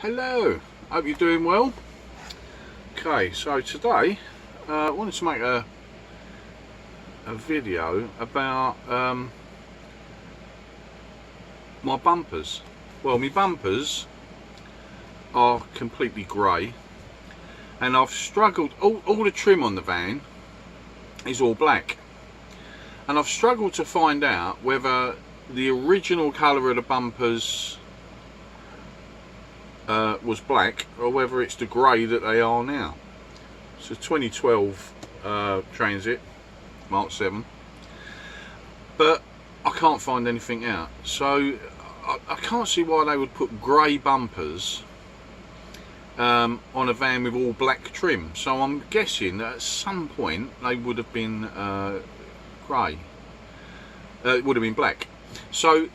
Hello, hope you're doing well. Okay, so today I wanted to make a video about my bumpers. Well, my bumpers are completely grey, and I've struggled. All the trim on the van is all black, and I've struggled to find out whether the original colour of the bumpers was black or whether it's the grey that they are now. It's a 2012 Transit Mark 7, but I can't find anything out, so I can't see why they would put grey bumpers on a van with all black trim. So I'm guessing that at some point they would have been grey. It would have been black. So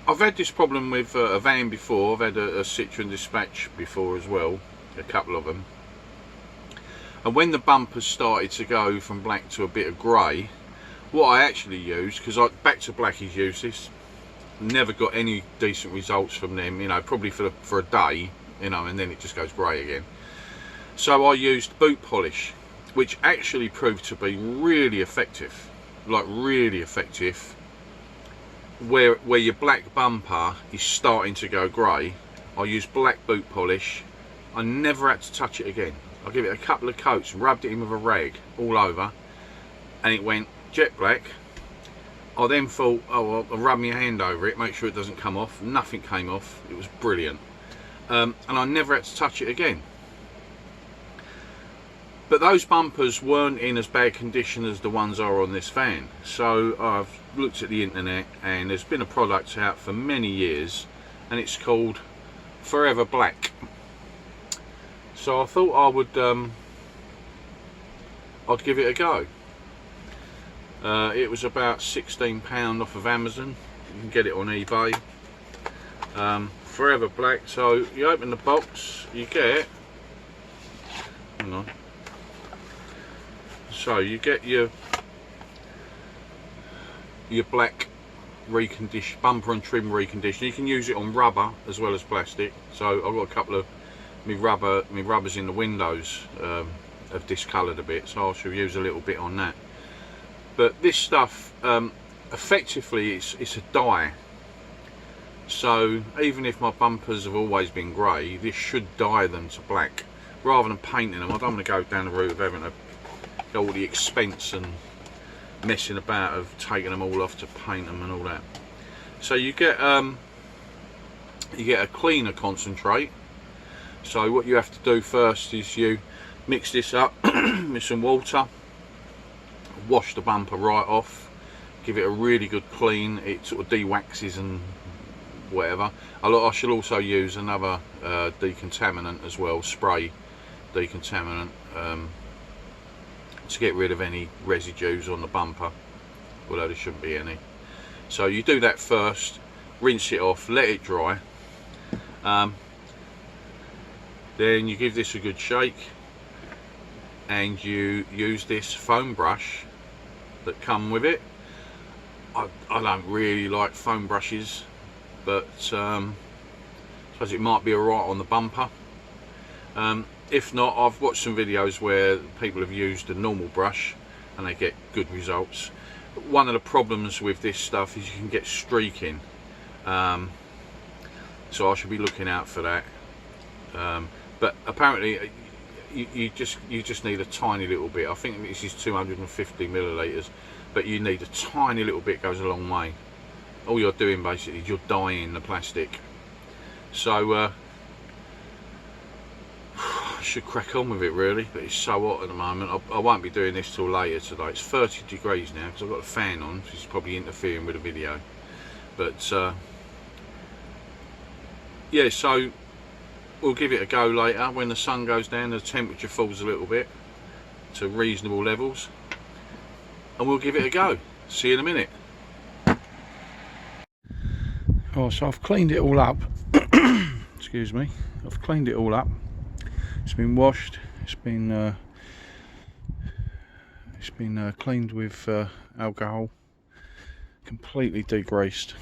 I've had this problem with a van before. I've had a Citroen Dispatch before as well, a couple of them. And when the bumpers started to go from black to a bit of grey, what I actually used, because back to black is useless, never got any decent results from them, you know, probably for a day, you know, and then it just goes grey again. So I used boot polish, which actually proved to be really effective, like really effective. Where your black bumper is starting to go grey, I use black boot polish. I never had to touch it again. I give it a couple of coats, rubbed it in with a rag all over, and it went jet black. I then thought, oh, I'll rub my hand over it, make sure it doesn't come off. Nothing came off. It was brilliant, and I never had to touch it again. But those bumpers weren't in as bad condition as the ones are on this van. So I've looked at the internet, and there's been a product out for many years, and it's called Forever Black. So I thought I would I'd give it a go. It was about £16 off of Amazon. You can get it on eBay. Forever Black. So you open the box, you get, hang on. So you get your black reconditioned bumper and trim reconditioner. You can use it on rubber as well as plastic. So I've got a couple of my rubbers in the windows have discoloured a bit, so I shall use a little bit on that. But this stuff effectively it's a dye. So even if my bumpers have always been grey, this should dye them to black rather than painting them. I don't want to go down the route of having to all the expense and messing about of taking them all off to paint them and all that. So you get a cleaner concentrate. So what you have to do first is you mix this up with some water, wash the bumper right off, give it a really good clean. It sort of de-waxes and whatever. I shall also use another decontaminant as well, spray decontaminant, to get rid of any residues on the bumper, although there shouldn't be any. So you do that first, rinse it off, let it dry, then you give this a good shake, and you use this foam brush that come with it. I don't really like foam brushes, but I suppose it might be alright on the bumper. If not, I've watched some videos where people have used a normal brush and they get good results. One of the problems with this stuff is you can get streaking, so I should be looking out for that. But apparently you just need a tiny little bit. I think this is 250 millilitres, but you need a tiny little bit, goes a long way. All you're doing basically is you're dyeing the plastic. So should crack on with it really, but it's so hot at the moment. I won't be doing this till later today. It's 30 degrees now because I've got the fan on, which is probably interfering with the video. But yeah, so we'll give it a go later when the sun goes down, the temperature falls a little bit to reasonable levels, and we'll give it a go. See you in a minute. Oh, so I've cleaned it all up. Excuse me. I've cleaned it all up. It's been washed. It's been cleaned with alcohol, completely degreased.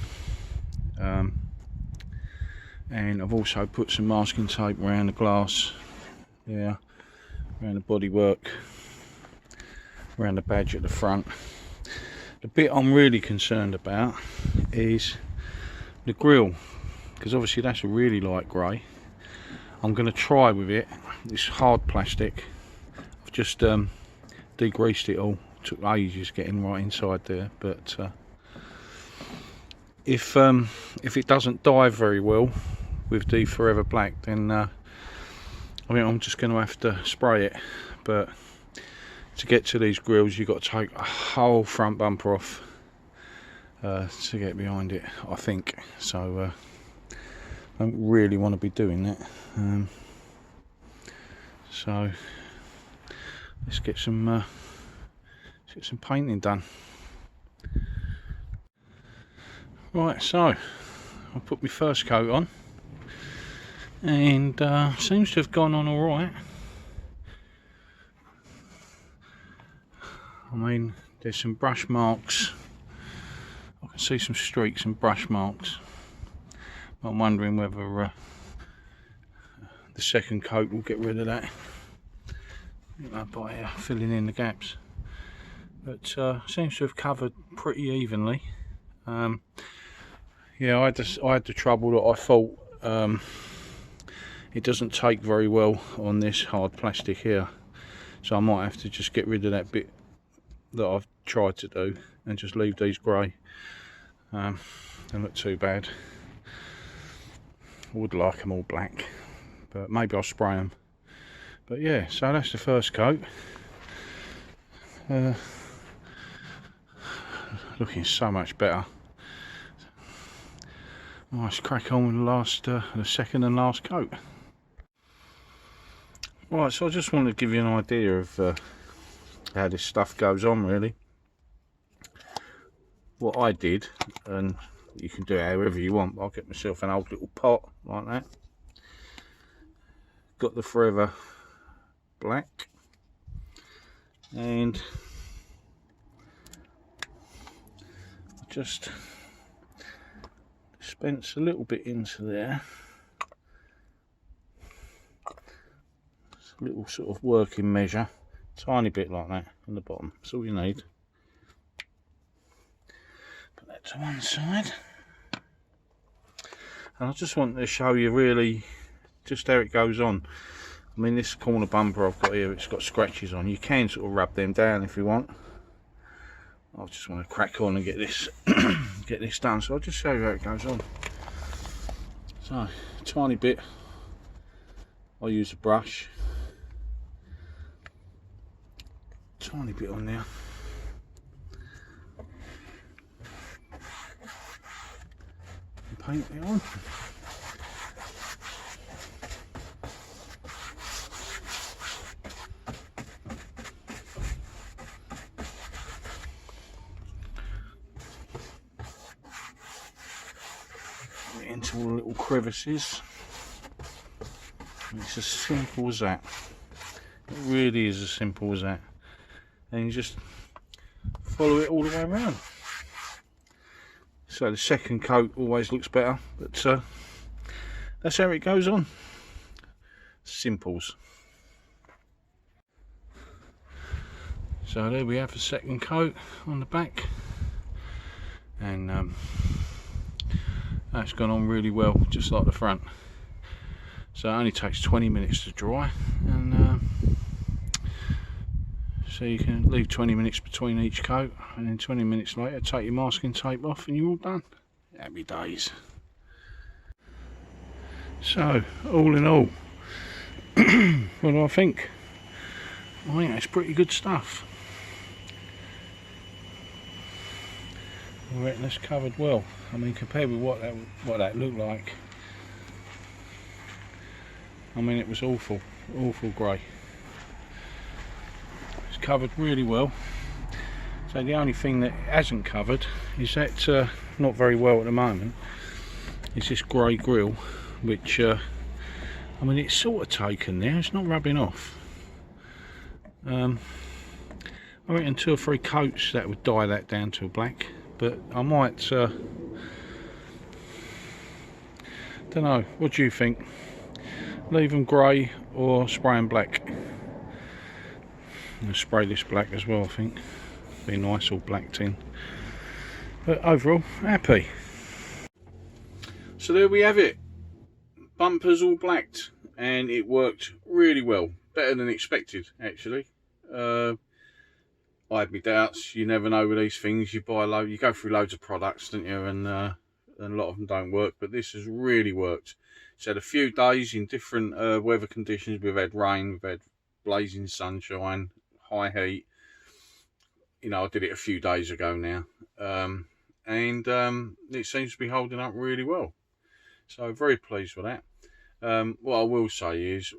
and I've also put some masking tape around the glass, yeah, around the bodywork, around the badge at the front. The bit I'm really concerned about is the grille, because obviously that's a really light grey. I'm going to try with it. It's hard plastic. I've just degreased it all. Took ages getting right inside there, but if it doesn't dye very well with the Forever Black, then I mean, I'm just going to have to spray it. But to get to these grills, you've got to take a whole front bumper off to get behind it, I think. So I don't really want to be doing that. So let's get some painting done. Right, so I put my first coat on, and seems to have gone on all right. I mean, there's some brush marks. I can see some streaks and brush marks. I'm wondering whether the second coat will get rid of that by filling in the gaps. But seems to have covered pretty evenly. Yeah, I had the trouble that I thought it doesn't take very well on this hard plastic here, so I might have to just get rid of that bit that I've tried to do and just leave these grey. Don't look too bad. I would like them all black, but maybe I'll spray them. But yeah, so that's the first coat. Looking so much better. Let's crack on with the second and last coat. Right, so I just wanted to give you an idea of how this stuff goes on, really. What I did, and you can do it however you want, but I'll get myself an old little pot like that. Got the Forever Black, and just dispense a little bit into there. It's a little sort of working measure, tiny bit like that on the bottom. That's all you need. Put that to one side. And I just wanted to show you really just how it goes on. I mean, this corner bumper I've got here, it's got scratches on. You can sort of rub them down if you want. I just want to crack on and get this get this done, so I'll just show you how it goes on. So, tiny bit, I'll use a brush, tiny bit on there, and paint it on. Into all the little crevices. It's as simple as that. It really is as simple as that. And you just follow it all the way around. So the second coat always looks better, but that's how it goes on. Simples. So there we have the second coat on the back, and that's gone on really well, just like the front. So it only takes 20 minutes to dry, and so you can leave 20 minutes between each coat, and then 20 minutes later take your masking tape off and you're all done. Happy days. So all in all, what do I think? I think that's pretty good stuff. I reckon that's covered well. I mean, compared with what that looked like, I mean, it was awful grey. It's covered really well. So the only thing that it hasn't covered is that, not very well at the moment, is this grey grille, which I mean, it's sort of taken there, it's not rubbing off. I reckon 2 or 3 coats that would dye that down to a black, but I might Don't know, what do you think? Leave them grey or spray them black? I'll spray this black as well, I think. Be nice all black tin. But overall, happy. So there we have it. Bumpers all blacked, and it worked really well. Better than expected, actually. I had my doubts. You never know with these things. You buy you go through loads of products, don't you? And a lot of them don't work. But this has really worked. It's had a few days in different weather conditions. We've had rain, we've had blazing sunshine, high heat. You know, I did it a few days ago now, and it seems to be holding up really well. So very pleased with that. What I will say is,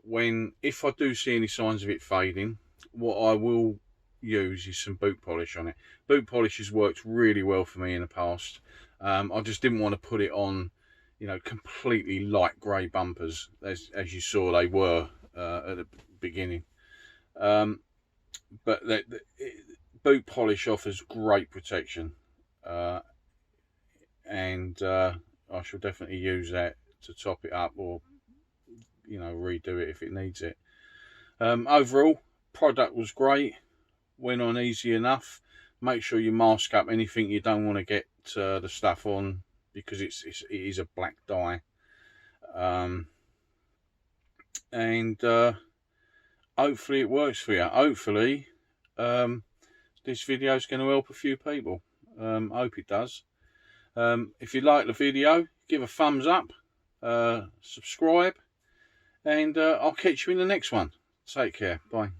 if I do see any signs of it fading, what I will use is some boot polish on it. Boot polish has worked really well for me in the past. I just didn't want to put it on, you know, completely light grey bumpers, as you saw they were at the beginning. But boot polish offers great protection, and I shall definitely use that to top it up, or, you know, redo it if it needs it. Overall, product was great, went on easy enough. Make sure you mask up anything you don't want to get the stuff on, because it is a black dye. And hopefully it works for you. Hopefully this video is going to help a few people. I hope it does. If you like the video, give a thumbs up, subscribe, and I'll catch you in the next one. Take care. Bye.